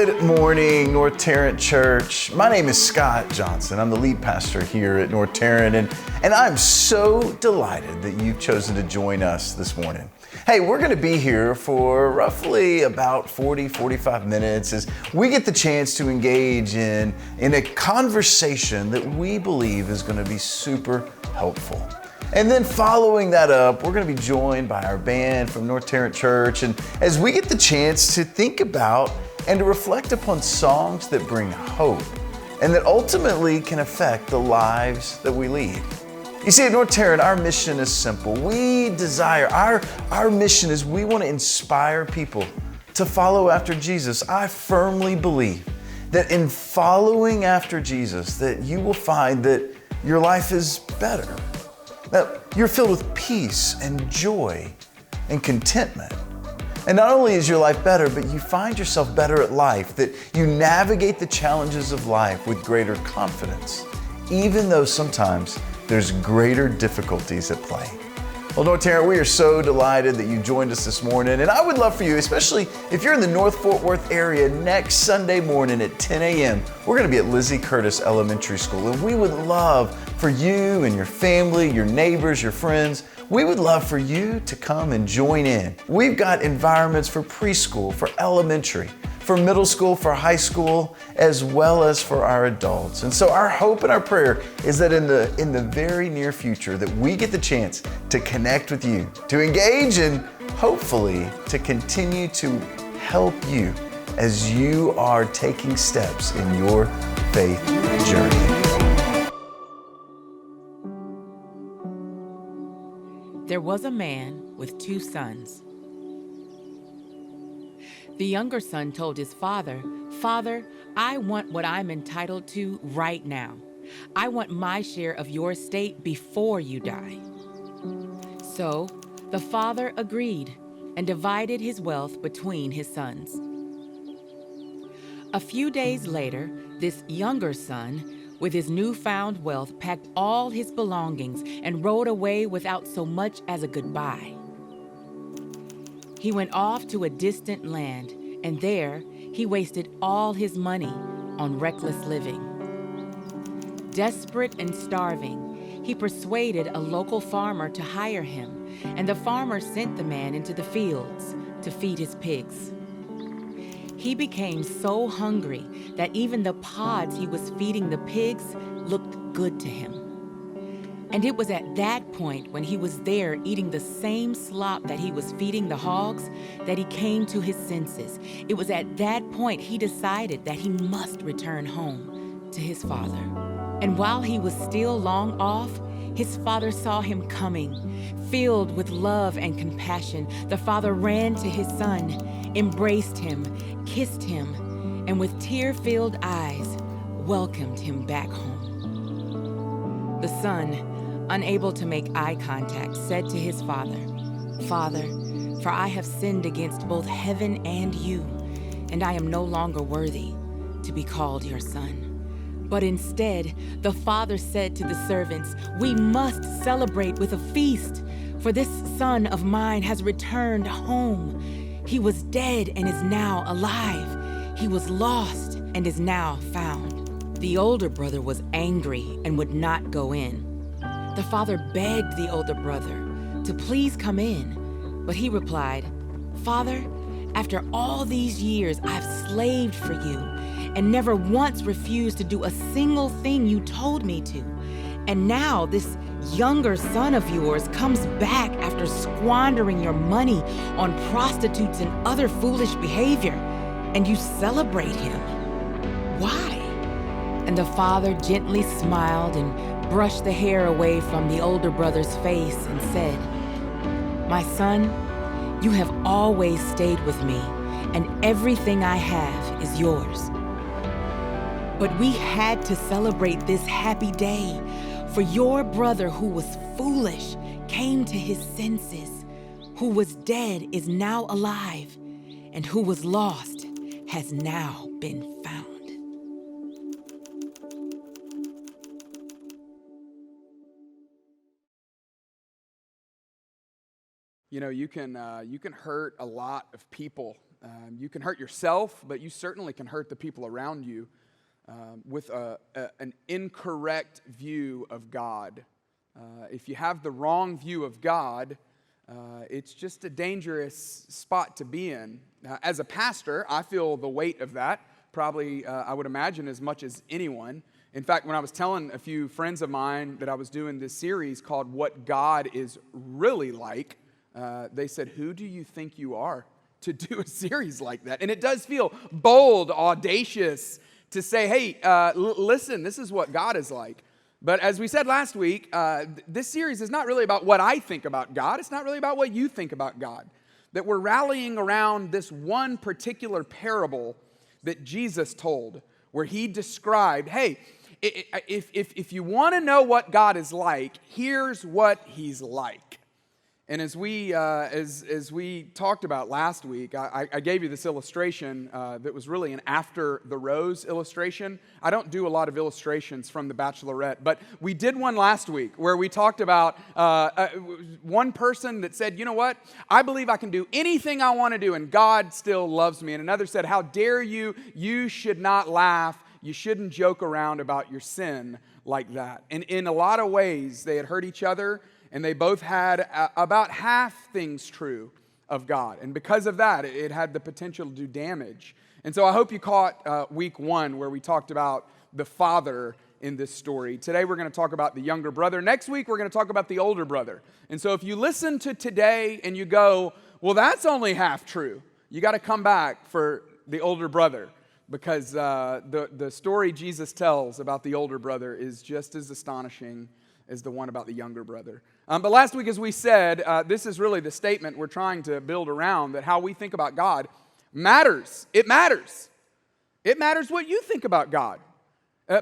Good morning, North Tarrant Church. My name is Scott Johnson. I'm the lead pastor here at North Tarrant, and I'm so delighted that you've chosen to join us this morning. Hey, we're going to be here for roughly about 45 minutes as we get the chance to engage in a conversation that we believe is going to be super helpful. And then following that up, we're going to be joined by our band from North Tarrant Church, and as we get the chance to think about and to reflect upon songs that bring hope and that ultimately can affect the lives that we lead. You see, at North Tarrant, our mission is simple. Our mission is we want to inspire people to follow after Jesus. I firmly believe that in following after Jesus, that you will find that your life is better. That you're filled with peace and joy and contentment. And not only is your life better, but you find yourself better at life, that you navigate the challenges of life with greater confidence, even though sometimes there's greater difficulties at play. Well, North Tarrant, we are so delighted that you joined us this morning. And I would love for you, especially if you're in the North Fort Worth area, next Sunday morning at 10 a.m., we're going to be at Lizzie Curtis Elementary School. And we would love for you and your family, your neighbors, your friends, we would love for you to come and join in. We've got environments for preschool, for elementary, for middle school, for high school, as well as for our adults. And so our hope and our prayer is that in the very near future that we get the chance to connect with you, to engage, and hopefully to continue to help you as you are taking steps in your faith journey. There was a man with 2 sons. The younger son told his father, "Father, I want what I'm entitled to right now. I want my share of your estate before you die." So the father agreed and divided his wealth between his sons. A few days later, this younger son, with his newfound wealth, packed all his belongings and rode away without so much as a goodbye. He went off to a distant land, and there he wasted all his money on reckless living. Desperate and starving, he persuaded a local farmer to hire him, and the farmer sent the man into the fields to feed his pigs. He became so hungry that even the pods he was feeding the pigs looked good to him. And it was at that point, when he was there eating the same slop that he was feeding the hogs, that he came to his senses. It was at that point he decided that he must return home to his father. And while he was still long off, his father saw him coming. Filled with love and compassion, the father ran to his son, embraced him, kissed him, and with tear-filled eyes, welcomed him back home. The son, unable to make eye contact, said to his father, "Father, for I have sinned against both heaven and you, and I am no longer worthy to be called your son." But instead, the father said to the servants, "We must celebrate with a feast, for this son of mine has returned home. He was dead and is now alive. He was lost and is now found." The older brother was angry and would not go in. The father begged the older brother to please come in, but he replied, "Father, after all these years I've slaved for you and never once refused to do a single thing you told me to. And now this younger son of yours comes back after squandering your money on prostitutes and other foolish behavior, and you celebrate him. Why?" And the father gently smiled and brushed the hair away from the older brother's face and said, "My son, you have always stayed with me, and everything I have is yours. But we had to celebrate this happy day, for your brother who was foolish came to his senses, who was dead is now alive, and who was lost has now been found." You know, you can hurt a lot of people You can hurt yourself, but you certainly can hurt the people around you with an incorrect view of God. If you have the wrong view of God, it's just a dangerous spot to be in. As a pastor, I feel the weight of that, probably I would imagine as much as anyone. In fact, when I was telling a few friends of mine that I was doing this series called What God Is Really Like, they said, "Who do you think you are to do a series like that?" And it does feel bold, audacious to say, hey, listen, this is what God is like. But as we said last week, this series is not really about what I think about God. It's not really about what you think about God. That we're rallying around this one particular parable that Jesus told, where he described, hey, if you want to know what God is like, here's what he's like. And as we talked about last week, I gave you this illustration that was really an after the rose illustration. I don't do a lot of illustrations from The Bachelorette, but we did one last week where we talked about one person that said, you know what, I believe I can do anything I want to do and God still loves me. And another said, how dare you, you should not laugh, you shouldn't joke around about your sin like that. And in a lot of ways, they had hurt each other. And they both had about half things true of God. And because of that, it had the potential to do damage. And so I hope you caught week 1 where we talked about the father in this story. Today we're going to talk about the younger brother. Next week we're going to talk about the older brother. And so if you listen to today and you go, well, that's only half true, you got to come back for the older brother. Because the story Jesus tells about the older brother is just as astonishing as the one about the younger brother. But last week, as we said, this is really the statement we're trying to build around, that how we think about God matters. It matters. It matters what you think about God.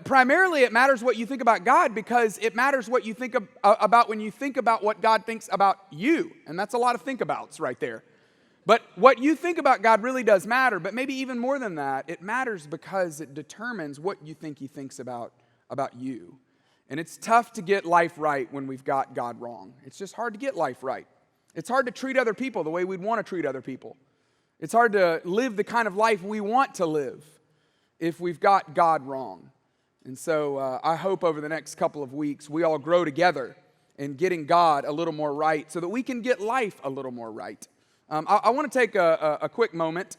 Primarily, it matters what you think about God because it matters what you think about when you think about what God thinks about you. And that's a lot of think-abouts right there. But what you think about God really does matter. But maybe even more than that, it matters because it determines what you think He thinks about you. And it's tough to get life right when we've got God wrong. It's just hard to get life right. It's hard to treat other people the way we'd want to treat other people. It's hard to live the kind of life we want to live if we've got God wrong. And so I hope over the next couple of weeks we all grow together in getting God a little more right so that we can get life a little more right. I want to take a quick moment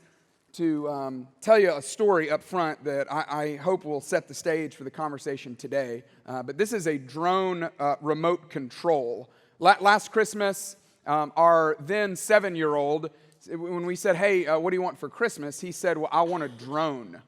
to tell you a story up front that I hope will set the stage for the conversation today. But this is a drone remote control. Last Christmas, our then 7-year-old, when we said, hey, what do you want for Christmas? He said, well, I want a drone.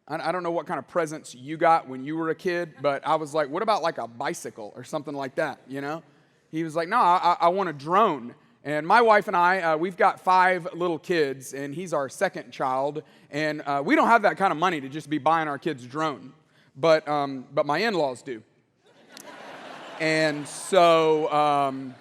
I don't know what kind of presents you got when you were a kid, but I was like, what about like a bicycle or something like that, you know? He was like, no, I want a drone. And my wife and I, we've got 5 little kids, and he's our second child. And we don't have that kind of money to just be buying our kids a drone. But my in-laws do. And so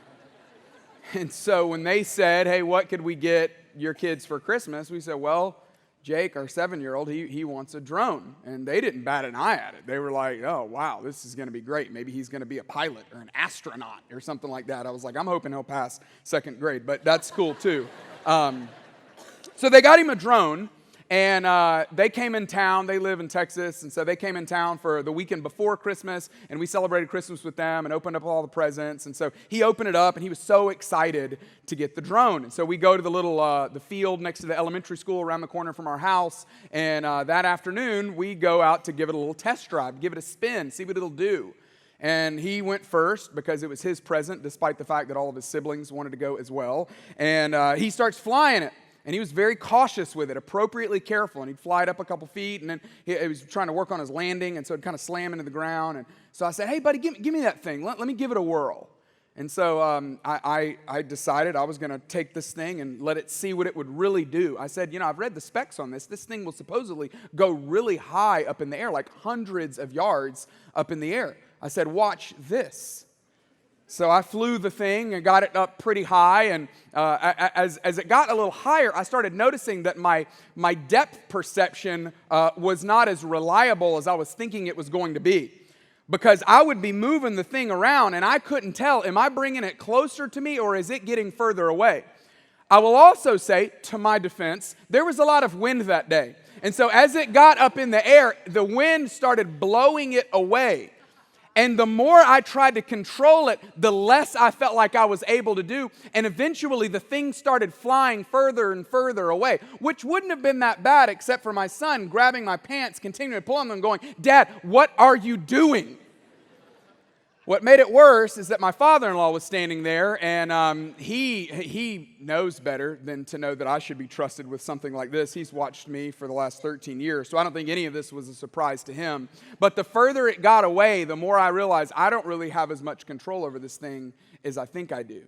when they said, hey, what could we get your kids for Christmas? We said, well, Jake, our 7-year-old, he wants a drone. And they didn't bat an eye at it. They were like, oh, wow, this is going to be great. Maybe he's going to be a pilot or an astronaut or something like that. I was like, I'm hoping he'll pass 2nd grade, but that's cool too. So they got him a drone, and they came in town. They live in Texas, and so they came in town for the weekend before Christmas, and we celebrated Christmas with them and opened up all the presents. And so he opened it up, and he was so excited to get the drone. And so we go to the little the field next to the elementary school around the corner from our house, and that afternoon we go out to give it a little test drive, give it a spin, see what it'll do. And he went first because it was his present, despite the fact that all of his siblings wanted to go as well. And he starts flying it. And he was very cautious with it, appropriately careful. And he'd fly it up a couple feet, and then he was trying to work on his landing, and so it'd kind of slam into the ground. And so I said, hey, buddy, give me that thing. Let me give it a whirl. And so I decided I was going to take this thing and let it see what it would really do. I said, I've read the specs on this. This thing will supposedly go really high up in the air, like hundreds of yards up in the air. I said, watch this. So I flew the thing and got it up pretty high, and as it got a little higher, I started noticing that my depth perception was not as reliable as I was thinking it was going to be, because I would be moving the thing around, and I couldn't tell, am I bringing it closer to me or is it getting further away? I will also say, to my defense, there was a lot of wind that day. And so as it got up in the air, the wind started blowing it away. And the more I tried to control it, the less I felt like I was able to do. And eventually the thing started flying further and further away, which wouldn't have been that bad except for my son grabbing my pants, continuing to pull on them, going, "Dad, what are you doing?" What made it worse is that my father-in-law was standing there, and he knows better than to know that I should be trusted with something like this. He's watched me for the last 13 years, so I don't think any of this was a surprise to him. But the further it got away, the more I realized I don't really have as much control over this thing as I think I do.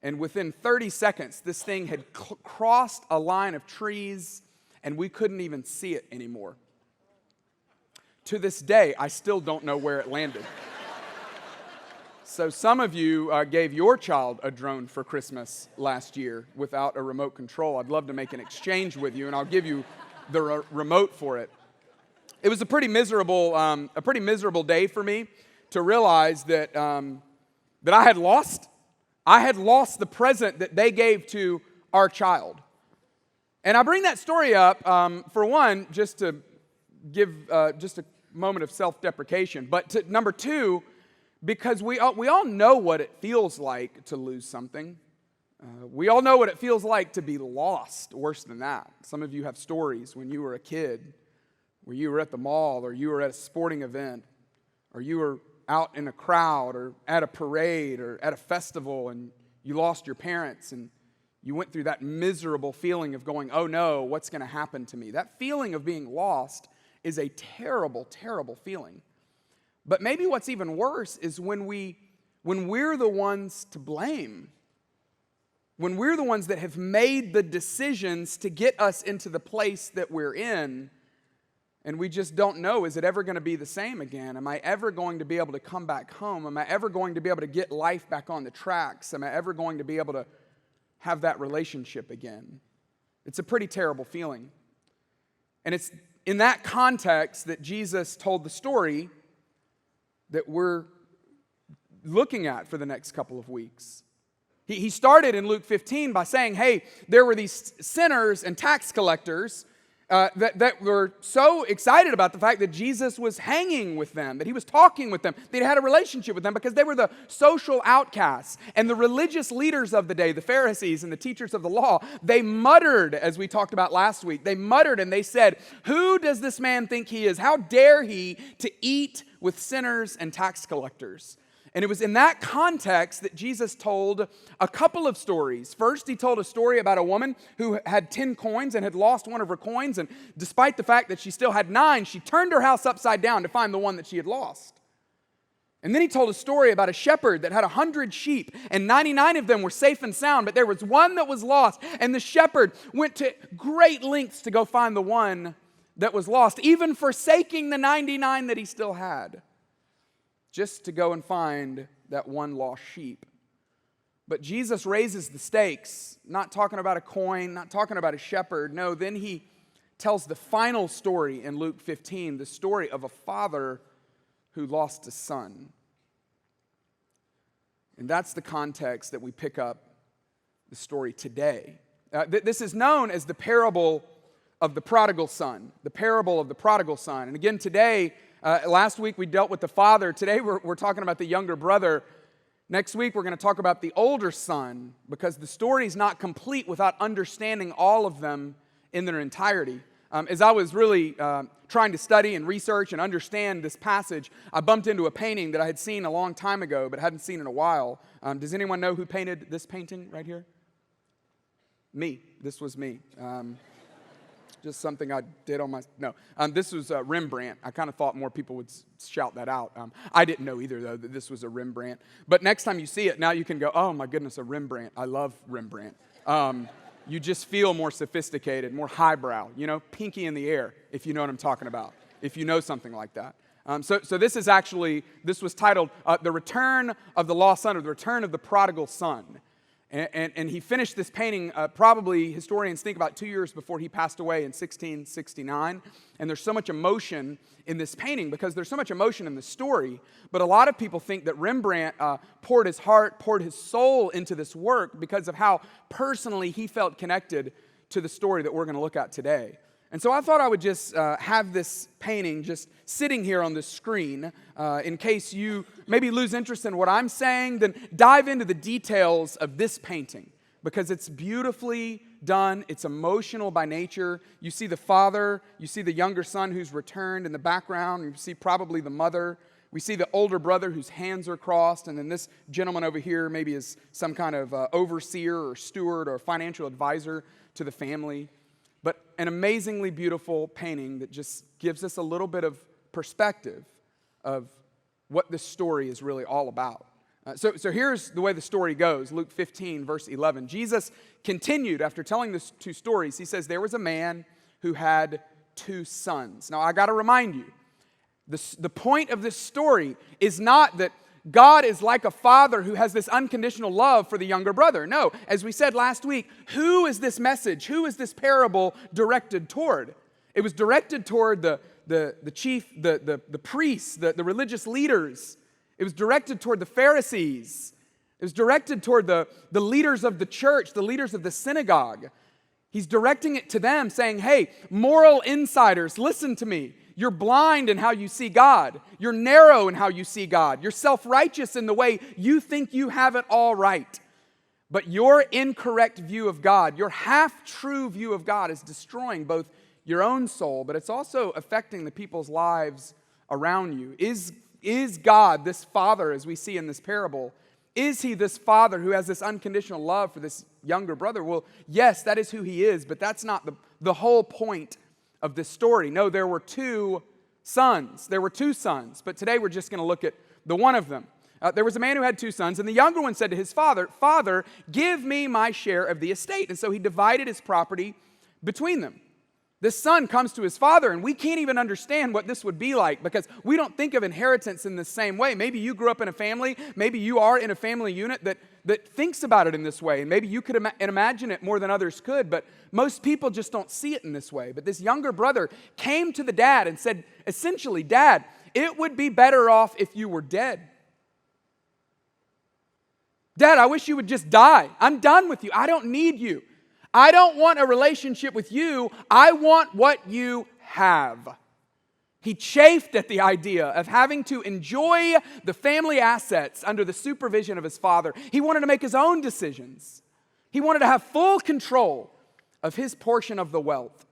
And within 30 seconds, this thing had crossed a line of trees, and we couldn't even see it anymore. To this day, I still don't know where it landed. So some of you gave your child a drone for Christmas last year without a remote control. I'd love to make an exchange with you, and I'll give you the remote for it. It was a pretty miserable day for me to realize that that I had lost the present that they gave to our child. And I bring that story up for one, just to give just a moment of self-deprecation, but number two, because we all know what it feels like to lose something. We all know what it feels like to be lost, worse than that. Some of you have stories when you were a kid, where you were at the mall, or you were at a sporting event, or you were out in a crowd, or at a parade, or at a festival, and you lost your parents, and you went through that miserable feeling of going, "Oh no, what's going to happen to me?" That feeling of being lost is a terrible, terrible feeling. But maybe what's even worse is when we're the ones to blame. When we're the ones that have made the decisions to get us into the place that we're in, and we just don't know, is it ever going to be the same again? Am I ever going to be able to come back home? Am I ever going to be able to get life back on the tracks? Am I ever going to be able to have that relationship again? It's a pretty terrible feeling. And it's in that context that Jesus told the story that we're looking at for the next couple of weeks. He started in Luke 15 by saying, hey, there were these sinners and tax collectors that were so excited about the fact that Jesus was hanging with them, that he was talking with them, they had a relationship with them because they were the social outcasts. And the religious leaders of the day, the Pharisees and the teachers of the law, they muttered, as we talked about last week, they muttered and they said, "Who does this man think he is? How dare he to eat with sinners and tax collectors?" And it was in that context that Jesus told a couple of stories. First, he told a story about a woman who had 10 coins and had lost one of her coins. And despite the fact that she still had 9, she turned her house upside down to find the one that she had lost. And then he told a story about a shepherd that had 100 sheep, and 99 of them were safe and sound, but there was one that was lost. And the shepherd went to great lengths to go find the one that was lost, even forsaking the 99 that he still had, just to go and find that one lost sheep. But Jesus raises the stakes, not talking about a coin, not talking about a shepherd. No, then he tells the final story in Luke 15, the story of a father who lost a son. And that's the context that we pick up the story today. This is known as the parable of the prodigal son, the parable of the prodigal son. And again, today, last week we dealt with the father. Today we're talking about the younger brother. Next week we're going to talk about the older son, because the story is not complete without understanding all of them in their entirety. As I was really trying to study and research and understand this passage, I bumped into a painting that I had seen a long time ago but hadn't seen in a while. Does anyone know who painted this painting right here? Me. This was me. Just something I did on my... No, this was Rembrandt. I kind of thought more people would shout that out. I didn't know either, though, that this was a Rembrandt. But next time you see it, now you can go, "Oh, my goodness, a Rembrandt. I love Rembrandt." You just feel more sophisticated, more highbrow, pinky in the air, if you know what I'm talking about, if you know something like that. So this was titled The Return of the Lost Son, or The Return of the Prodigal Son. And he finished this painting, probably historians think about 2 years before he passed away in 1669. And there's so much emotion in this painting because there's so much emotion in the story. But a lot of people think that Rembrandt poured his heart, poured his soul into this work because of how personally he felt connected to the story that we're going to look at today. And so I thought I would just have this painting just sitting here on the screen in case you maybe lose interest in what I'm saying, then dive into the details of this painting because it's beautifully done. It's emotional by nature. You see the father, you see the younger son who's returned in the background, you see probably the mother. We see the older brother whose hands are crossed, and then this gentleman over here maybe is some kind of overseer or steward or financial advisor to the family. But an amazingly beautiful painting that just gives us a little bit of perspective of what this story is really all about. So here's the way the story goes. Luke 15, verse 11. Jesus continued after telling these two stories. He says, there was a man who had 2 sons. Now, I got to remind you, the point of this story is not that God is like a father who has this unconditional love for the younger brother. No, as we said last week, who is this message? Who is this parable directed toward? It was directed toward the chief, the priests, the religious leaders. It was directed toward the Pharisees. It was directed toward the leaders of the church, the leaders of the synagogue. He's directing it to them, saying, hey, moral insiders, listen to me. You're blind in how you see God. You're narrow in how you see God. You're self-righteous in the way you think you have it all right. But your incorrect view of God, your half-true view of God is destroying both your own soul, but it's also affecting the people's lives around you. Is God this father, as we see in this parable, is he this father who has this unconditional love for this younger brother? Well, yes, that is who he is, but that's not the whole point of this story. No, there were 2 sons. There were 2 sons, but today we're just going to look at the one of them. There was a man who had 2 sons, and the younger one said to his father, Father, give me my share of the estate. And so he divided his property between them. This son comes to his father, and we can't even understand what this would be like because we don't think of inheritance in the same way. Maybe you grew up in a family, maybe you are in a family unit that thinks about it in this way, and maybe you could imagine it more than others could, but most people just don't see it in this way. But this younger brother came to the dad and said, essentially, Dad, it would be better off if you were dead. Dad, I wish you would just die. I'm done with you. I don't need you. I don't want a relationship with you. I want what you have. He chafed at the idea of having to enjoy the family assets under the supervision of his father. He wanted to make his own decisions. He wanted to have full control of his portion of the wealth.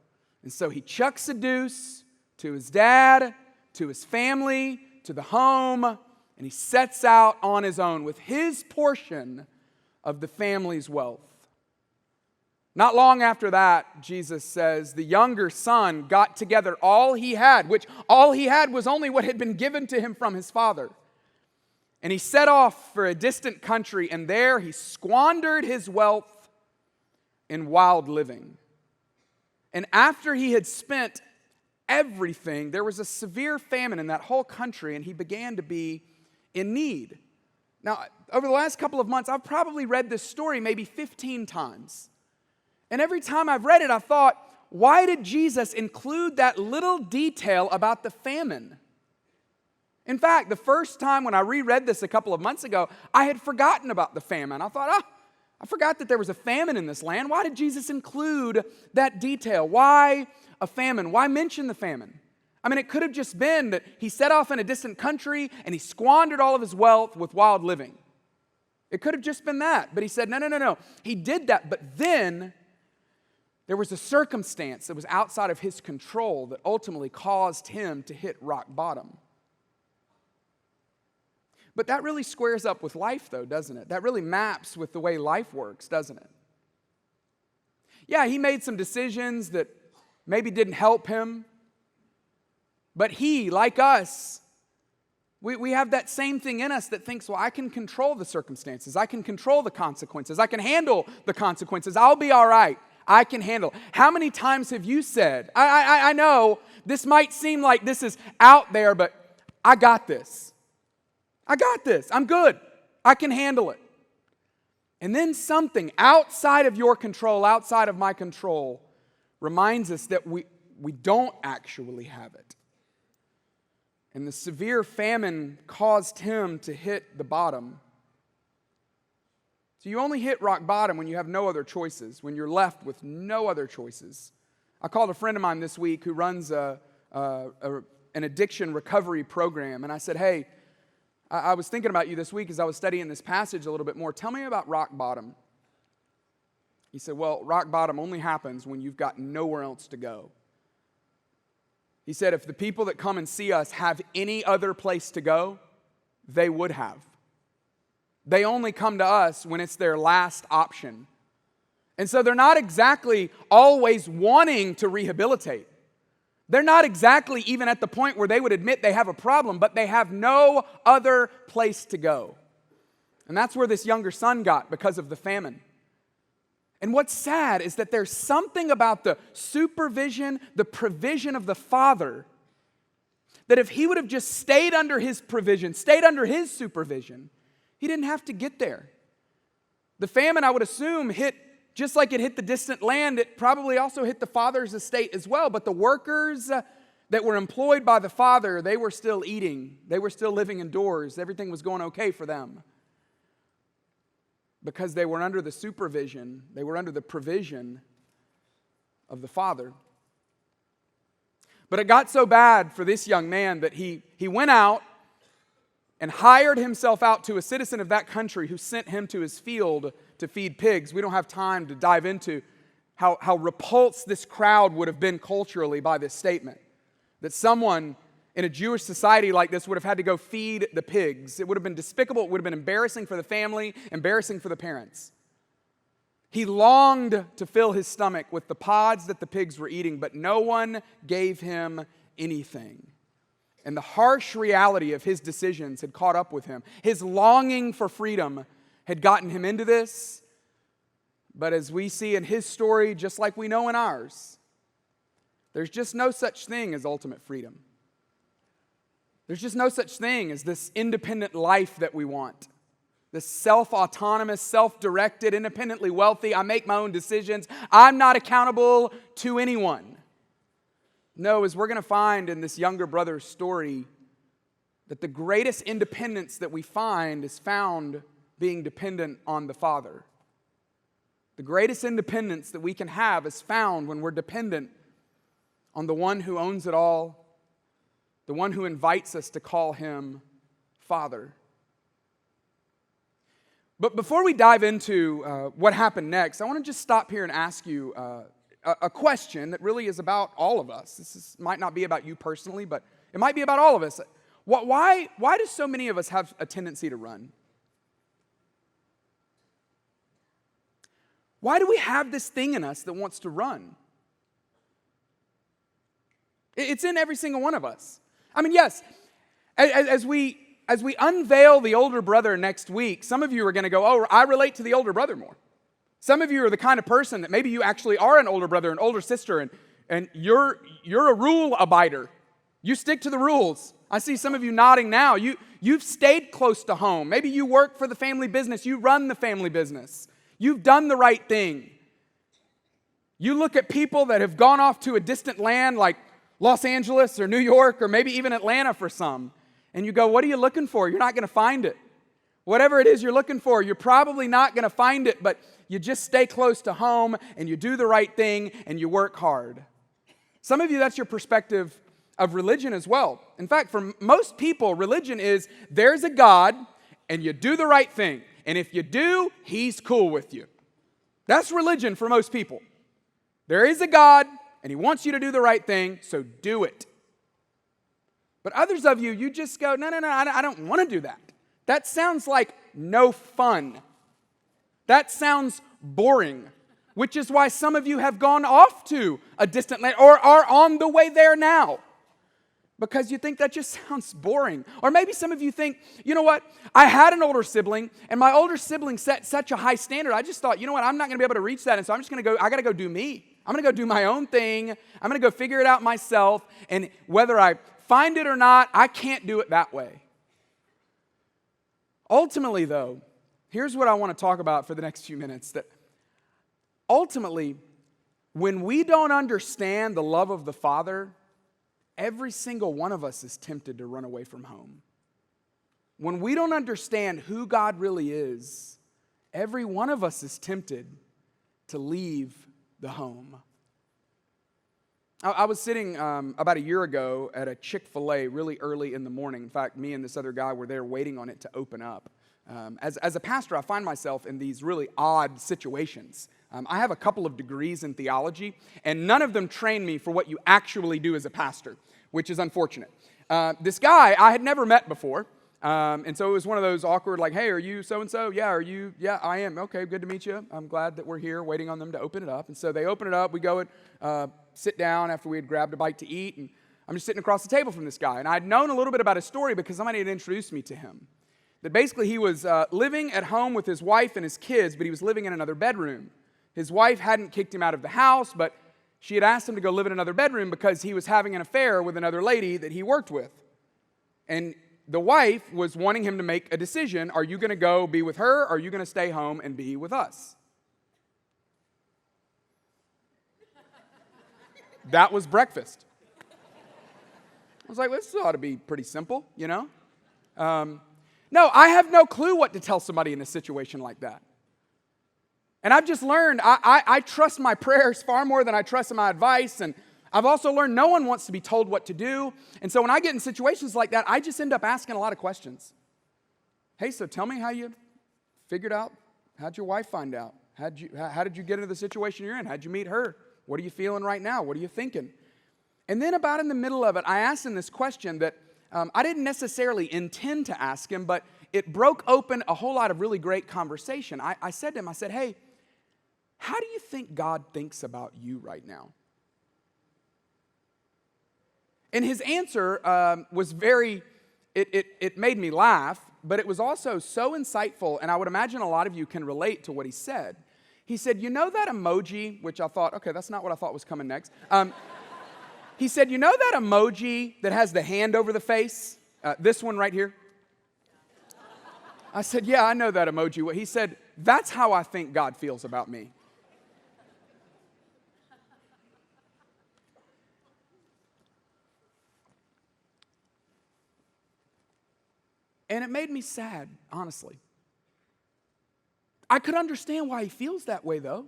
And so he chucks a deuce to his dad, to his family, to the home, and he sets out on his own with his portion of the family's wealth. Not long after that, Jesus says, the younger son got together all he had, which all he had was only what had been given to him from his father. And he set off for a distant country, and there he squandered his wealth in wild living. And after he had spent everything, there was a severe famine in that whole country, and he began to be in need. Now, over the last couple of months, I've probably read this story maybe 15 times. And every time I've read it, I thought, why did Jesus include that little detail about the famine? In fact, the first time when I reread this a couple of months ago, I had forgotten about the famine. I thought, I forgot that there was a famine in this land. Why did Jesus include that detail? Why a famine? Why mention the famine? I mean, it could have just been that he set off in a distant country and he squandered all of his wealth with wild living. It could have just been that. But he said, no. He did that, but then there was a circumstance that was outside of his control that ultimately caused him to hit rock bottom. But that really squares up with life, though, doesn't it? That really maps with the way life works, doesn't it? Yeah, he made some decisions that maybe didn't help him. But he, like us, we have that same thing in us that thinks, well, I can control the circumstances. I can control the consequences. I can handle the consequences. I'll be all right. I can handle. How many times have you said, I know this might seem like this is out there, but I got this. I got this. I'm good. I can handle it. And then something outside of your control, outside of my control, reminds us that we don't actually have it. And the severe famine caused him to hit the bottom. So you only hit rock bottom when you have no other choices, when you're left with no other choices. I called a friend of mine this week who runs an addiction recovery program, and I said, hey, I was thinking about you this week as I was studying this passage a little bit more. Tell me about rock bottom. He said, well, rock bottom only happens when you've got nowhere else to go. He said, if the people that come and see us have any other place to go, they would have. They only come to us when it's their last option. And so they're not exactly always wanting to rehabilitate. They're not exactly even at the point where they would admit they have a problem, but they have no other place to go. And that's where this younger son got because of the famine. And what's sad is that there's something about the supervision, the provision of the Father, that if he would have just stayed under his provision, stayed under his supervision, he didn't have to get there. The famine, I would assume, hit just like it hit the distant land, it probably also hit the father's estate as well. But the workers that were employed by the father, they were still eating. They were still living indoors. Everything was going okay for them. Because they were under the supervision, they were under the provision of the father. But it got so bad for this young man that he went out and hired himself out to a citizen of that country who sent him to his field to feed pigs. We don't have time to dive into how repulsed this crowd would have been culturally by this statement. That someone in a Jewish society like this would have had to go feed the pigs. It would have been despicable. It would have been embarrassing for the family, embarrassing for the parents. He longed to fill his stomach with the pods that the pigs were eating, but no one gave him anything. And the harsh reality of his decisions had caught up with him. His longing for freedom had gotten him into this. But as we see in his story, just like we know in ours, there's just no such thing as ultimate freedom. There's just no such thing as this independent life that we want. This self-autonomous, self-directed, independently wealthy, I make my own decisions. I'm not accountable to anyone. No, as we're going to find in this younger brother's story, that the greatest independence that we find is found being dependent on the Father. The greatest independence that we can have is found when we're dependent on the one who owns it all, the one who invites us to call him Father. But before we dive into what happened next, I want to just stop here and ask you a question that really is about all of us. Might not be about you personally, but it might be about all of us. Why do so many of us have a tendency to run? Why do we have this thing in us that wants to run? It's in every single one of us. I mean, yes, as we unveil the older brother next week, some of you are going to go, oh, I relate to the older brother more. Some of you are the kind of person that maybe you actually are an older brother, an older sister, and you're a rule abider. You stick to the rules. I see some of you nodding now. You've stayed close to home. Maybe you work for the family business. You run the family business. You've done the right thing. You look at people that have gone off to a distant land like Los Angeles or New York or maybe even Atlanta for some, and you go, what are you looking for? You're not going to find it. Whatever it is you're looking for, you're probably not going to find it, but you just stay close to home and you do the right thing and you work hard. Some of you, that's your perspective of religion as well. In fact, for most people, religion is there's a God and you do the right thing. And if you do, he's cool with you. That's religion for most people. There is a God and he wants you to do the right thing, so do it. But others of you, you just go, no, I don't want to do that. That sounds like no fun. That sounds boring, which is why some of you have gone off to a distant land or are on the way there now because you think that just sounds boring. Or maybe some of you think, you know what, I had an older sibling and my older sibling set such a high standard. I just thought, you know what, I'm not going to be able to reach that. And so I'm just going to go, I got to go do me. I'm going to go do my own thing. I'm going to go figure it out myself. And whether I find it or not, I can't do it that way. Ultimately, though, Here's what I want to talk about for the next few minutes, that ultimately, when we don't understand the love of the Father, every single one of us is tempted to run away from home. When we don't understand who God really is, every one of us is tempted to leave the home. I was sitting about a year ago at a Chick-fil-A really early in the morning. In fact, me and this other guy were there waiting on it to open up. As a pastor, I find myself in these really odd situations. I have a couple of degrees in theology, and none of them train me for what you actually do as a pastor, which is unfortunate. This guy I had never met before, and so it was one of those awkward, like, hey, are you so-and-so? Yeah, are you? Yeah, I am. Okay, good to meet you. I'm glad that we're here waiting on them to open it up. And so they open it up. We go and sit down after we had grabbed a bite to eat, and I'm just sitting across the table from this guy. And I'd known a little bit about his story because somebody had introduced me to him. That basically he was living at home with his wife and his kids, but he was living in another bedroom. His wife hadn't kicked him out of the house, but she had asked him to go live in another bedroom because he was having an affair with another lady that he worked with. And the wife was wanting him to make a decision. Are you going to go be with her, or are you going to stay home and be with us? That was breakfast. I was like, this ought to be pretty simple, you know? No, I have no clue what to tell somebody in a situation like that. And I've just learned I trust my prayers far more than I trust my advice. And I've also learned no one wants to be told what to do. And so when I get in situations like that, I just end up asking a lot of questions. Hey, so tell me how you figured out. How'd your wife find out? How did you get into the situation you're in? How'd you meet her? What are you feeling right now? What are you thinking? And then about in the middle of it, I asked him this question that I didn't necessarily intend to ask him, but it broke open a whole lot of really great conversation. I said to him, I said, hey, how do you think God thinks about you right now? And his answer was it made me laugh, but it was also so insightful, and I would imagine a lot of you can relate to what he said. He said, you know that emoji, which I thought, okay, that's not what I thought was coming next. He said, you know that emoji that has the hand over the face? This one right here? I said, yeah, I know that emoji. He said, that's how I think God feels about me. And it made me sad, honestly. I could understand why he feels that way, though.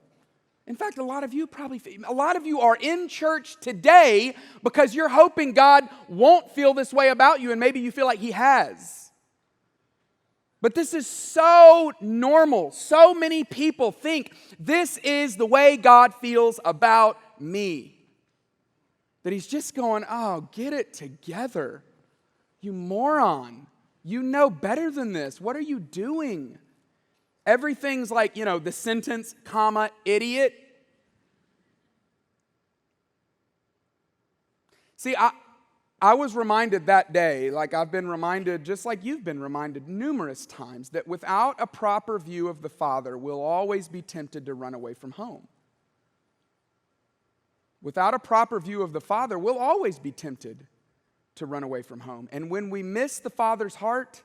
In fact, a lot of you are in church today because you're hoping God won't feel this way about you, and maybe you feel like he has. But this is so normal. So many people think this is the way God feels about me. That he's just going, oh, get it together. You moron. You know better than this. What are you doing? Everything's like, the sentence, comma, idiot. See, I was reminded that day, like I've been reminded, just like you've been reminded numerous times, that without a proper view of the Father, we'll always be tempted to run away from home. Without a proper view of the Father, we'll always be tempted to run away from home. And when we miss the Father's heart,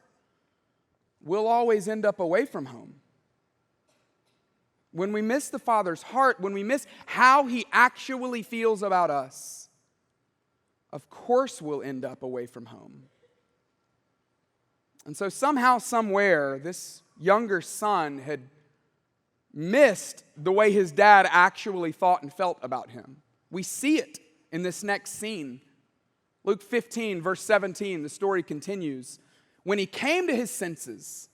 we'll always end up away from home. When we miss the Father's heart, when we miss how he actually feels about us, of course we'll end up away from home. And so somehow, somewhere, this younger son had missed the way his dad actually thought and felt about him. We see it in this next scene. Luke 15, verse 17, the story continues. When he came to his senses,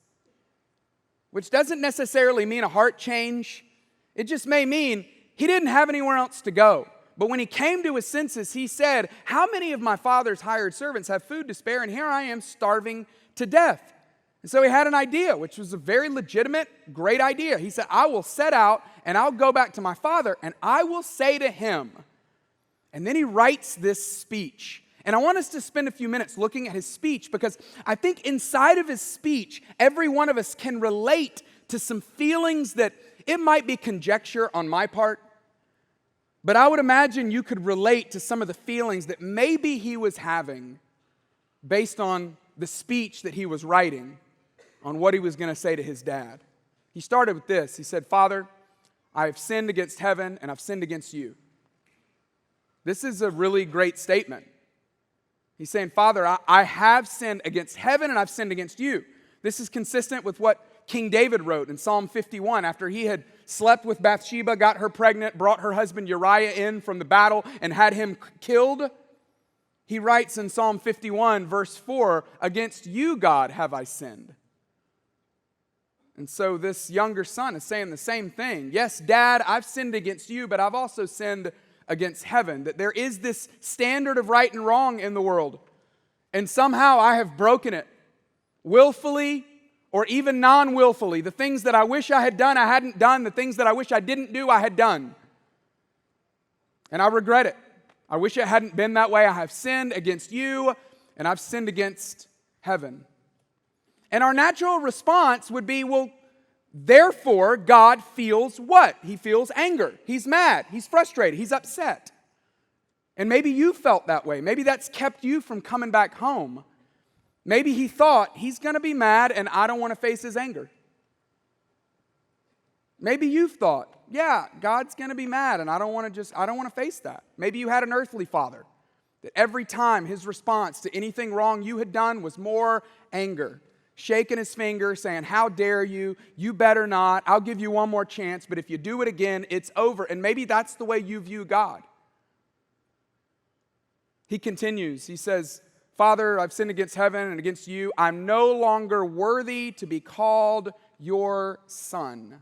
which doesn't necessarily mean a heart change, it just may mean he didn't have anywhere else to go. But when he came to his senses, he said, how many of my father's hired servants have food to spare, and here I am starving to death? And so he had an idea, which was a very legitimate, great idea. He said, I will set out, and I'll go back to my father, and I will say to him. And then he writes this speech. And I want us to spend a few minutes looking at his speech, because I think inside of his speech, every one of us can relate to some feelings that it might be conjecture on my part, but I would imagine you could relate to some of the feelings that maybe he was having based on the speech that he was writing on what he was going to say to his dad. He started with this. He said, Father, I have sinned against heaven and I've sinned against you. This is a really great statement. He's saying, Father, I have sinned against heaven and I've sinned against you. This is consistent with what King David wrote in Psalm 51 after he had slept with Bathsheba, got her pregnant, brought her husband Uriah in from the battle and had him killed. He writes in Psalm 51, verse 4, against you, God, have I sinned. And so this younger son is saying the same thing. Yes, Dad, I've sinned against you, but I've also sinned against heaven. That there is this standard of right and wrong in the world. And somehow I have broken it. Willfully or even non-willfully. The things that I wish I had done, I hadn't done. The things that I wish I didn't do, I had done. And I regret it. I wish it hadn't been that way. I have sinned against you, and I've sinned against heaven. And our natural response would be, well, therefore, God feels what? He feels anger. He's mad. He's frustrated. He's upset. And maybe you felt that way. Maybe that's kept you from coming back home. Maybe he thought, he's going to be mad and I don't want to face his anger. Maybe you've thought, yeah, God's going to be mad and I don't want to face that. Maybe you had an earthly father that every time his response to anything wrong you had done was more anger. Shaking his finger, saying, how dare you? You better not. I'll give you one more chance, but if you do it again, it's over. And maybe that's the way you view God. He continues. He says, Father, I've sinned against heaven and against you. I'm no longer worthy to be called your son.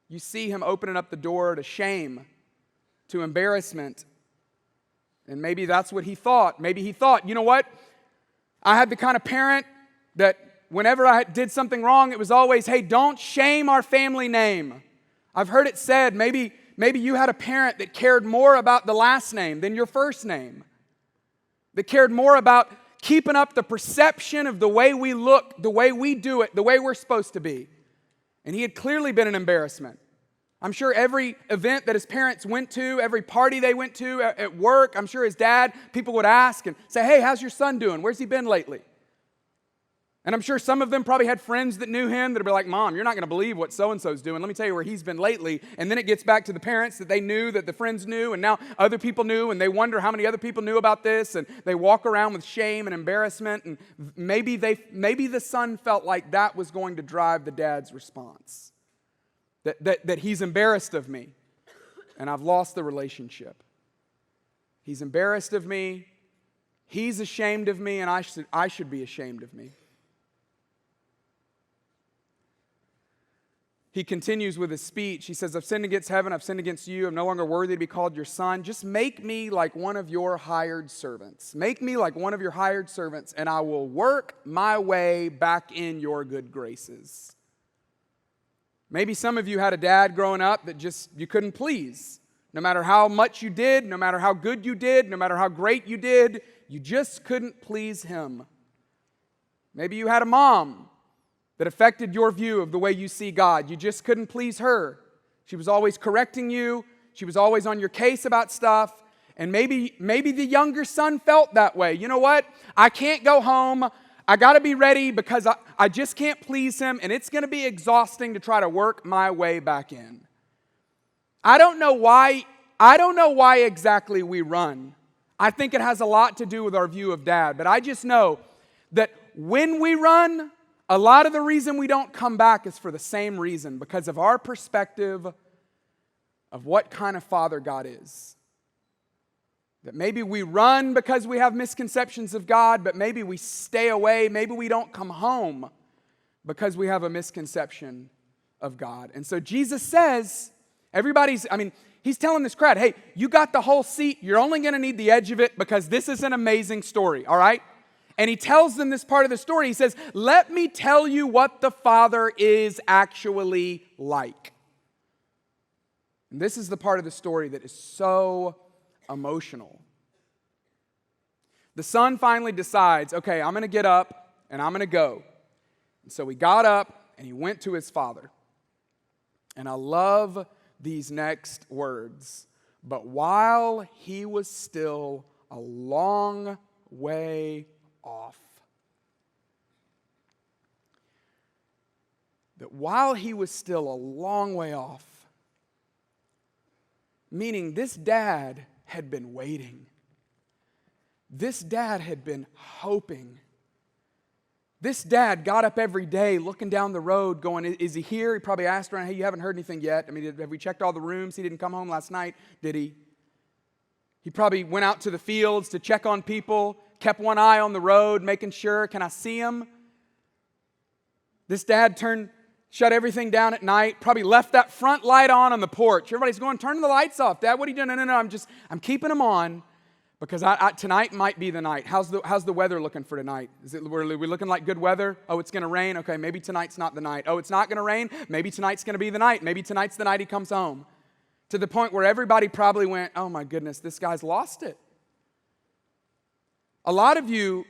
You see him opening up the door to shame, to embarrassment. And maybe that's what he thought. Maybe he thought, you know what? I had the kind of parent that whenever I did something wrong, it was always, hey, don't shame our family name. I've heard it said, maybe you had a parent that cared more about the last name than your first name. That cared more about keeping up the perception of the way we look, the way we do it, the way we're supposed to be. And he had clearly been an embarrassment. I'm sure every event that his parents went to, every party they went to at work, I'm sure his dad, people would ask and say, hey, how's your son doing? Where's he been lately? And I'm sure some of them probably had friends that knew him that would be like, Mom, you're not going to believe what so-and-so's doing. Let me tell you where he's been lately. And then it gets back to the parents that they knew, that the friends knew, and now other people knew, and they wonder how many other people knew about this, and they walk around with shame and embarrassment, and maybe the son felt like that was going to drive the dad's response. That he's embarrassed of me, and I've lost the relationship. He's embarrassed of me, he's ashamed of me, and I should be ashamed of me. He continues with his speech. He says, I've sinned against heaven, I've sinned against you, I'm no longer worthy to be called your son. Just make me like one of your hired servants. Make me like one of your hired servants, and I will work my way back in your good graces. Maybe some of you had a dad growing up that just you couldn't please. No matter how much you did, no matter how good you did, no matter how great you did, you just couldn't please him. Maybe you had a mom that affected your view of the way you see God. You just couldn't please her. She was always correcting you. She was always on your case about stuff. And maybe the younger son felt that way. You know what? I can't go home. I got to be ready because I just can't please him, and it's going to be exhausting to try to work my way back in. I don't know why exactly we run. I think it has a lot to do with our view of dad, but I just know that when we run, a lot of the reason we don't come back is for the same reason, because of our perspective of what kind of father God is. That maybe we run because we have misconceptions of God, but maybe we stay away, maybe we don't come home because we have a misconception of God. And so Jesus says, he's telling this crowd, hey, you got the whole seat, you're only going to need the edge of it because this is an amazing story, all right? And he tells them this part of the story. He says, let me tell you what the Father is actually like. And this is the part of the story that is so emotional. The son finally decides, okay, I'm going to get up and I'm going to go. And so he got up and he went to his father. And I love these next words. But while he was still a long way off. that while he was still a long way off, meaning this dad had been waiting, this dad had been hoping. This dad got up every day looking down the road going, is he here? He probably asked around, hey, you haven't heard anything yet. I mean, have we checked all the rooms? He didn't come home last night, did he? He probably went out to the fields to check on people, kept one eye on the road, making sure, can I see him? This dad shut everything down at night, probably left that front light on the porch. Everybody's going, turn the lights off. Dad, what are you doing? No, I'm keeping them on because tonight might be the night. How's the weather looking for tonight? Are we looking like good weather? Oh, it's going to rain? Okay, maybe tonight's not the night. Oh, it's not going to rain? Maybe tonight's going to be the night. Maybe tonight's the night he comes home. To the point where everybody probably went, oh my goodness, this guy's lost it. A lot of you,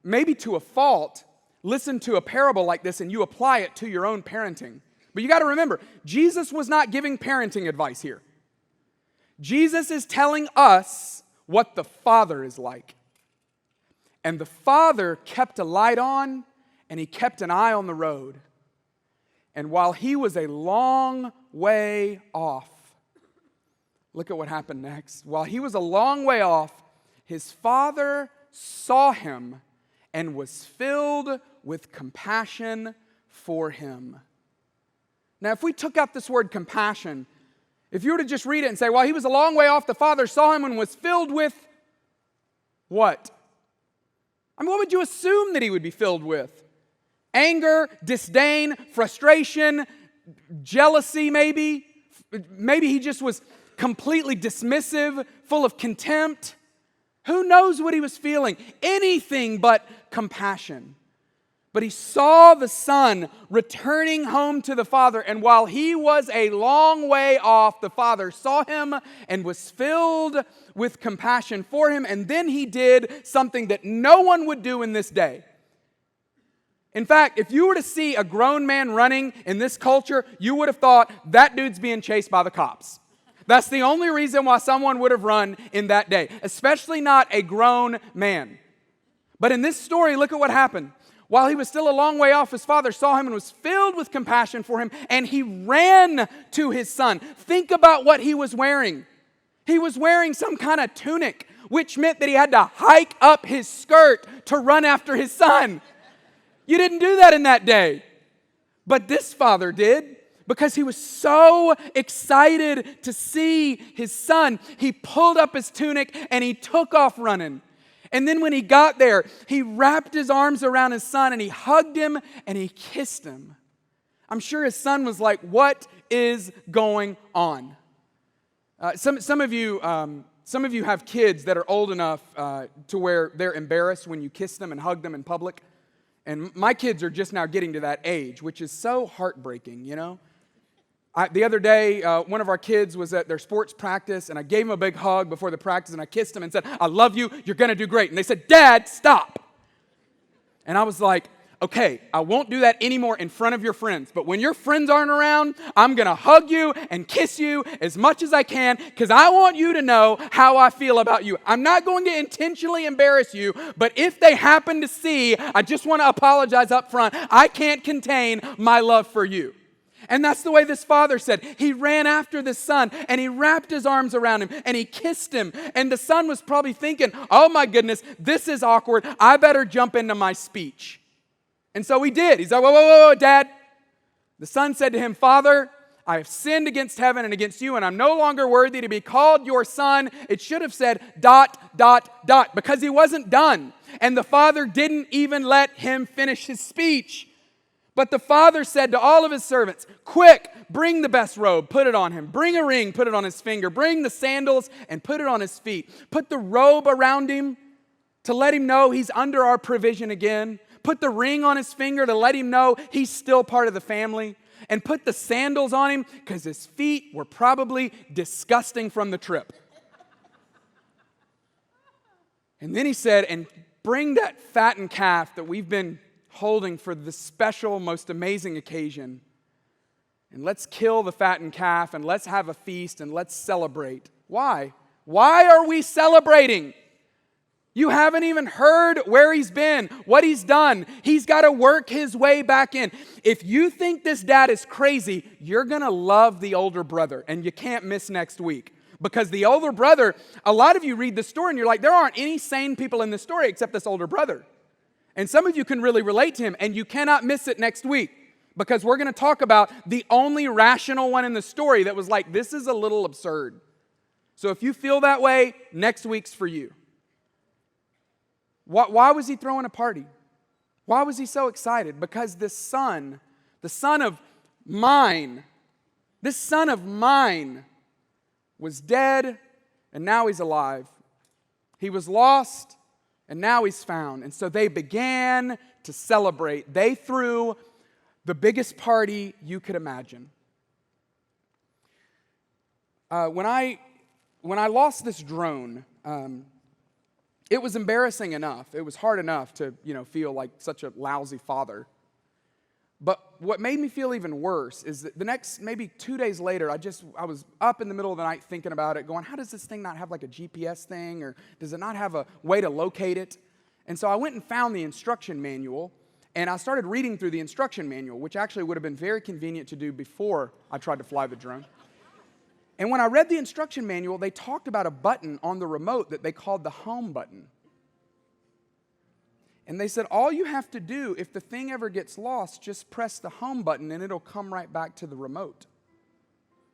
maybe to a fault, listen to a parable like this and you apply it to your own parenting. But you got to remember, Jesus was not giving parenting advice here. Jesus is telling us what the Father is like. And the Father kept a light on and he kept an eye on the road. And while he was a long way off, look at what happened next. While he was a long way off, his father saw him and was filled with compassion for him. Now, if we took out this word compassion, if you were to just read it and say, while he was a long way off, the father saw him and was filled with what? I mean, what would you assume that he would be filled with? Anger, disdain, frustration, jealousy maybe? Maybe he just was completely dismissive, full of contempt. Who knows what he was feeling? Anything but compassion. But he saw the son returning home to the father, and while he was a long way off, the father saw him and was filled with compassion for him, and then he did something that no one would do in this day. In fact, if you were to see a grown man running in this culture, you would have thought, that dude's being chased by the cops. That's the only reason why someone would have run in that day, especially not a grown man. But in this story, look at what happened. While he was still a long way off, his father saw him and was filled with compassion for him, and he ran to his son. Think about what he was wearing. He was wearing some kind of tunic, which meant that he had to hike up his skirt to run after his son. You didn't do that in that day. But this father did. Because he was so excited to see his son, he pulled up his tunic and he took off running. And then when he got there, he wrapped his arms around his son and he hugged him and he kissed him. I'm sure his son was like, what is going on? Some of you have kids that are old enough to where they're embarrassed when you kiss them and hug them in public. And my kids are just now getting to that age, which is so heartbreaking, you know? The other day, one of our kids was at their sports practice, and I gave him a big hug before the practice, and I kissed him and said, I love you, you're going to do great. And they said, Dad, stop. And I was like, okay, I won't do that anymore in front of your friends, but when your friends aren't around, I'm going to hug you and kiss you as much as I can because I want you to know how I feel about you. I'm not going to intentionally embarrass you, but if they happen to see, I just want to apologize up front. I can't contain my love for you. And that's the way this father said. He ran after the son and he wrapped his arms around him and he kissed him. And the son was probably thinking, oh my goodness, this is awkward. I better jump into my speech. And so he did. He's like, whoa, Dad. The son said to him, Father, I have sinned against heaven and against you, and I'm no longer worthy to be called your son. It should have said ... because he wasn't done. And the father didn't even let him finish his speech. But the father said to all of his servants, quick, bring the best robe, put it on him. Bring a ring, put it on his finger. Bring the sandals and put it on his feet. Put the robe around him to let him know he's under our provision again. Put the ring on his finger to let him know he's still part of the family. And put the sandals on him because his feet were probably disgusting from the trip. And then he said, and bring that fattened calf that we've been holding for this special, most amazing occasion. And let's kill the fattened calf and let's have a feast and let's celebrate. Why? Why are we celebrating? You haven't even heard where he's been, what he's done. He's got to work his way back in. If you think this dad is crazy, you're going to love the older brother, and you can't miss next week. Because the older brother, a lot of you read the story and you're like, there aren't any sane people in this story except this older brother. And some of you can really relate to him, and you cannot miss it next week. Because we're going to talk about the only rational one in the story that was like, this is a little absurd. So if you feel that way, next week's for you. Why was he throwing a party? Why was he so excited? Because this son, the son of mine, this son of mine was dead and now he's alive. He was lost and now he's found. And so they began to celebrate. They threw the biggest party you could imagine. When I lost this drone, it was embarrassing enough. It was hard enough to, feel like such a lousy father. But what made me feel even worse is that the next, maybe 2 days later, I was up in the middle of the night thinking about it, going, how does this thing not have like a GPS thing, or does it not have a way to locate it? And so I went and found the instruction manual, and I started reading through the instruction manual, which actually would have been very convenient to do before I tried to fly the drone. And when I read the instruction manual, they talked about a button on the remote that they called the home button. And they said, all you have to do, if the thing ever gets lost, just press the home button and it'll come right back to the remote.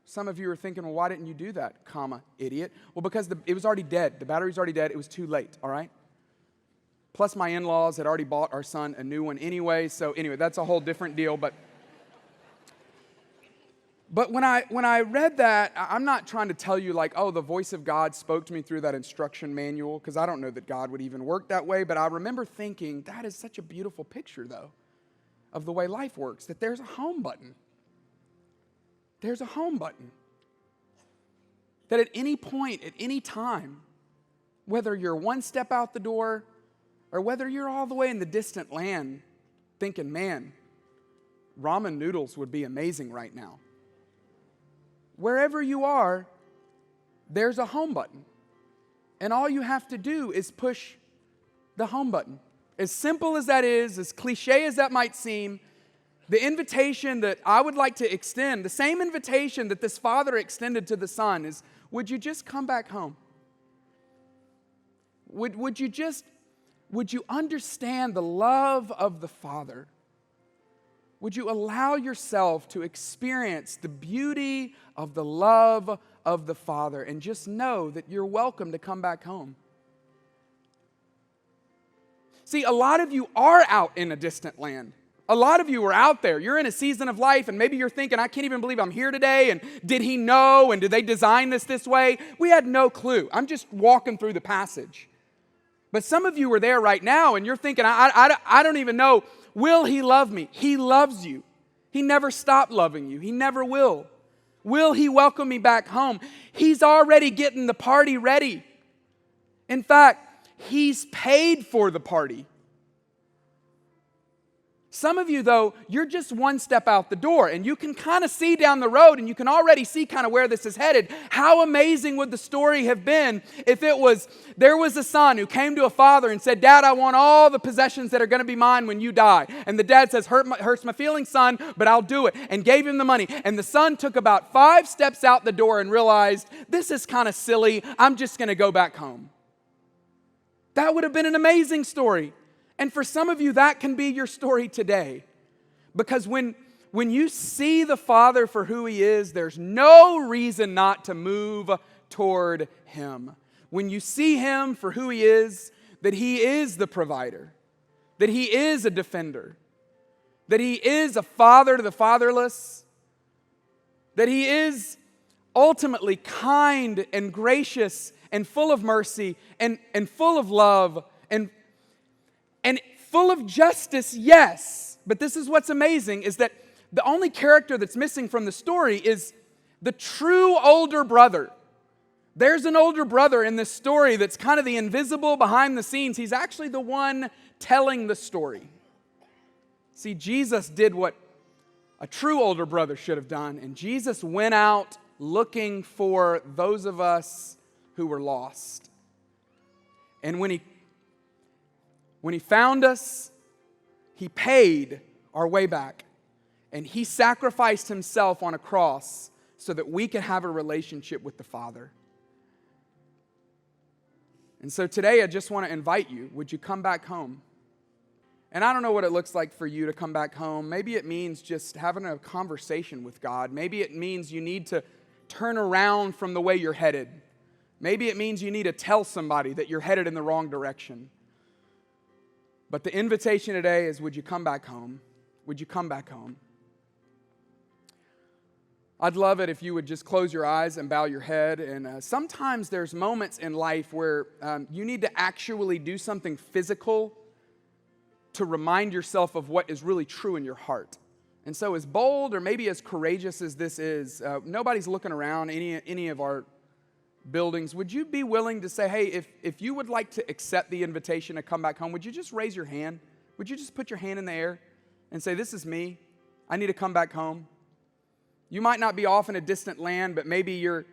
Some of you are thinking, well, why didn't you do that, idiot? Well, because it was already dead. The battery's already dead. It was too late, all right? Plus, my in-laws had already bought our son a new one anyway. So anyway, that's a whole different deal. But when I read that, I'm not trying to tell you like, oh, the voice of God spoke to me through that instruction manual, because I don't know that God would even work that way. But I remember thinking, that is such a beautiful picture, though, of the way life works, that there's a home button. There's a home button. That at any point, at any time, whether you're one step out the door or whether you're all the way in the distant land thinking, man, ramen noodles would be amazing right now. Wherever you are, there's a home button. And all you have to do is push the home button. As simple as that is, as cliche as that might seem, the invitation that I would like to extend, the same invitation that this father extended to the son, is, would you just come back home? Would you understand the love of the Father? Would you allow yourself to experience the beauty of the love of the Father and just know that you're welcome to come back home? See, a lot of you are out in a distant land. A lot of you are out there. You're in a season of life, and maybe you're thinking, I can't even believe I'm here today, and did he know, and did they design this way? We had no clue. I'm just walking through the passage. But some of you are there right now, and you're thinking, I don't even know, will he love me? He loves you. He never stopped loving you. He never will. Will he welcome me back home? He's already getting the party ready. In fact, he's paid for the party. Some of you, though, you're just one step out the door, and you can kind of see down the road, and you can already see kind of where this is headed. How amazing would the story have been if there was a son who came to a father and said, Dad, I want all the possessions that are going to be mine when you die. And the dad says, hurts my feelings, son, but I'll do it, and gave him the money. And the son took about 5 steps out the door and realized, this is kind of silly. I'm just going to go back home. That would have been an amazing story. And for some of you, that can be your story today. Because when you see the Father for who he is, there's no reason not to move toward him. When you see him for who he is, that he is the provider, that he is a defender, that he is a father to the fatherless, that he is ultimately kind and gracious and full of mercy and full of love and full of justice, yes. But this is what's amazing, is that the only character that's missing from the story is the true older brother. There's an older brother in this story that's kind of the invisible behind the scenes. He's actually the one telling the story. See, Jesus did what a true older brother should have done, and Jesus went out looking for those of us who were lost. And when he When he found us, he paid our way back. And he sacrificed himself on a cross so that we could have a relationship with the Father. And so today I just want to invite you, would you come back home? And I don't know what it looks like for you to come back home. Maybe it means just having a conversation with God. Maybe it means you need to turn around from the way you're headed. Maybe it means you need to tell somebody that you're headed in the wrong direction. But the invitation today is, would you come back home? Would you come back home? I'd love it if you would just close your eyes and bow your head. And sometimes there's moments in life where you need to actually do something physical to remind yourself of what is really true in your heart. And so as bold or maybe as courageous as this is, nobody's looking around any of our buildings. Would you be willing to say, hey, if you would like to accept the invitation to come back home, would you just raise your hand? Would you just put your hand in the air and say, this is me. I need to come back home. You might not be off in a distant land, but maybe you're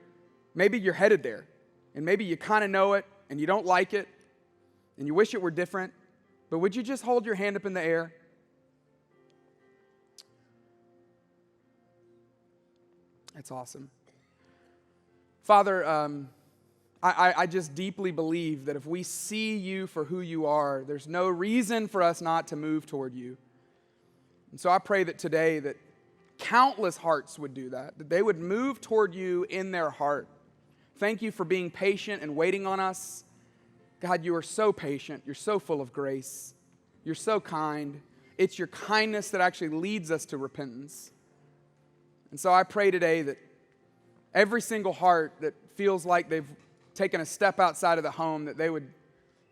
headed there. And maybe you kind of know it and you don't like it and you wish it were different. But would you just hold your hand up in the air? That's awesome. Father, I just deeply believe that if we see you for who you are, there's no reason for us not to move toward you. And so I pray that today that countless hearts would do that they would move toward you in their heart. Thank you for being patient and waiting on us. God, you are so patient. You're so full of grace. You're so kind. It's your kindness that actually leads us to repentance. And so I pray today that every single heart that feels like they've taken a step outside of the home, that they would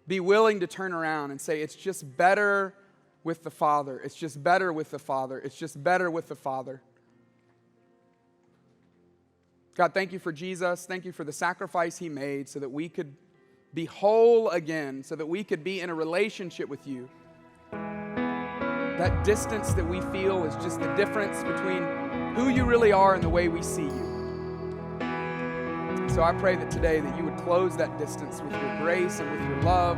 be willing to turn around and say, it's just better with the Father. It's just better with the Father. It's just better with the Father. God, thank you for Jesus. Thank you for the sacrifice he made so that we could be whole again, so that we could be in a relationship with you. That distance that we feel is just the difference between who you really are and the way we see you. So I pray that today that you would close that distance with your grace and with your love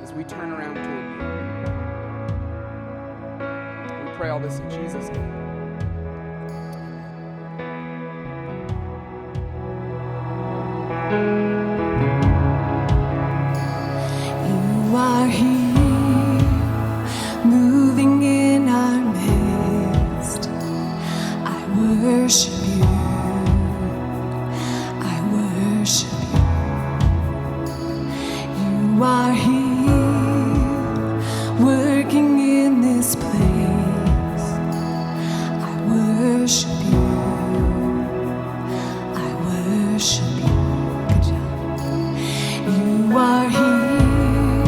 as we turn around toward you. We pray all this in Jesus' name. You are here, moving in our midst. I worship you. I worship you. You are here, working in this place. I worship you. I worship you. You are here,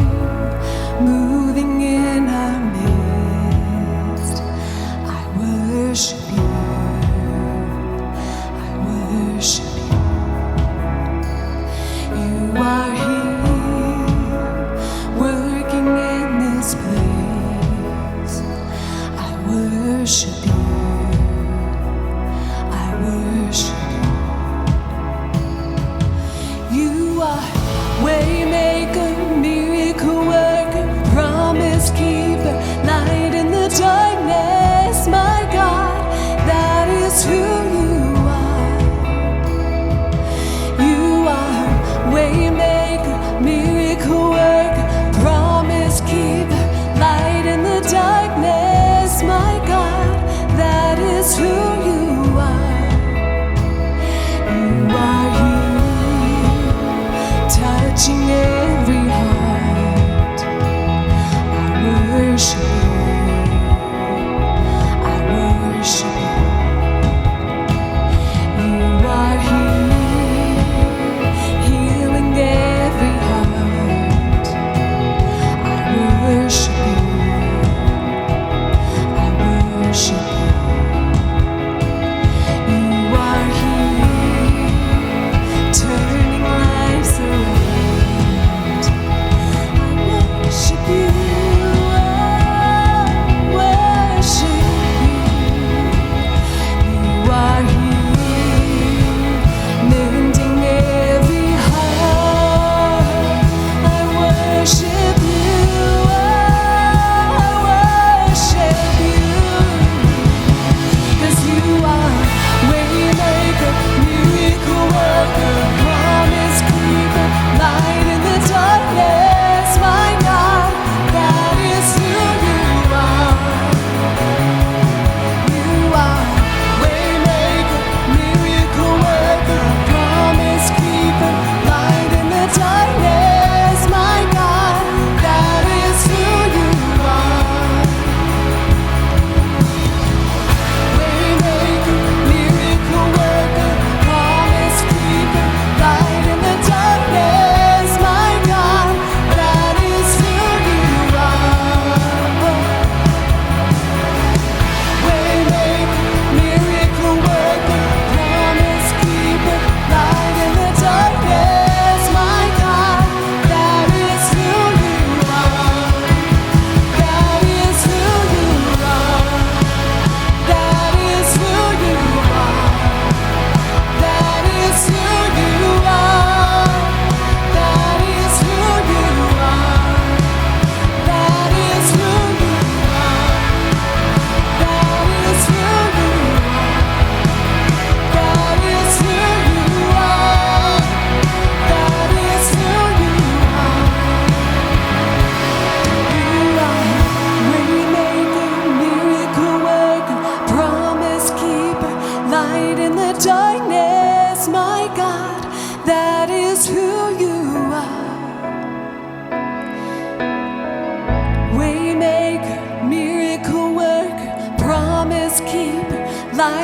moving in our midst. I worship you. I worship you. You are here, working in this place. I worship you. I worship you. You are Waymaker, miracle worker, promise keeper, light in the darkness, my God, that is who you are. You are Waymaker, miracle worker, promise keeper, light in the darkness, my God, that is who you are. You are touching every heart. I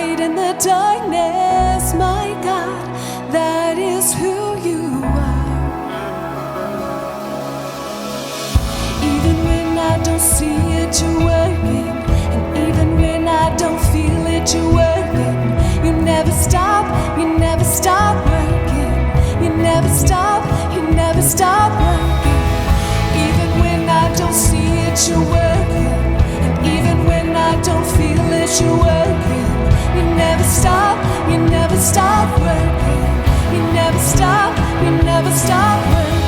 light in the darkness, my God, that is who you are. Even when I don't see it, you're working, and even when I don't feel it, you're working. You never stop working. You never stop working. Even when I don't see it, you're working, and even when I don't feel it, you're working. You never stop working. You never stop working.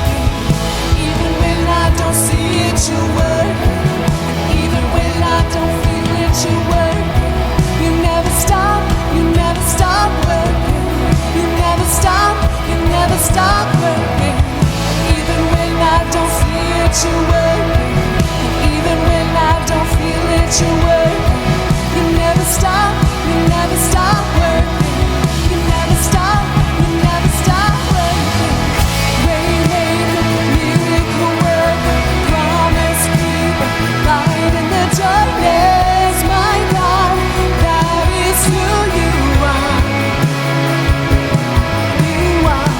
Even when I don't see it, you're working, and even when I don't feel it, you're working. You never stop working. You never stop working. Even when I don't see it, you're working, and even when I don't feel it, you're working. You never stop working. You never stop working. Waymaker, miracle worker, promise keeper, light in the darkness, my God, that is who you are. You are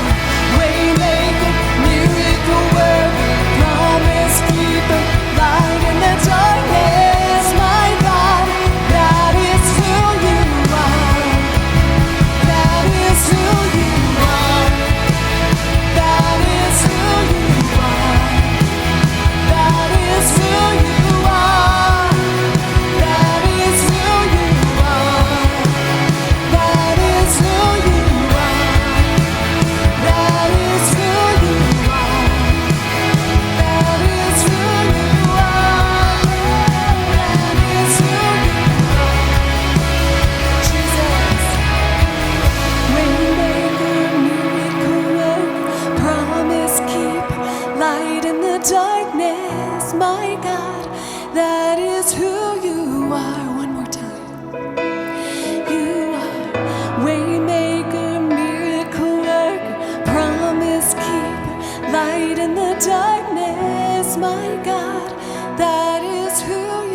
waymaker, miracle worker, promise keeper, light in the darkness, my God, that is who you are. That is who you are. That is who you are. That is who you are. That is who you are. That is who you are. That is who you are. That is who you are. That is who you are. Jesus. Waymaker, miracle worker, promise keeper, light in the darkness, my God, that is who you are. One more time. You are waymaker, miracle worker, promise keeper, light in the darkness, my God, that is who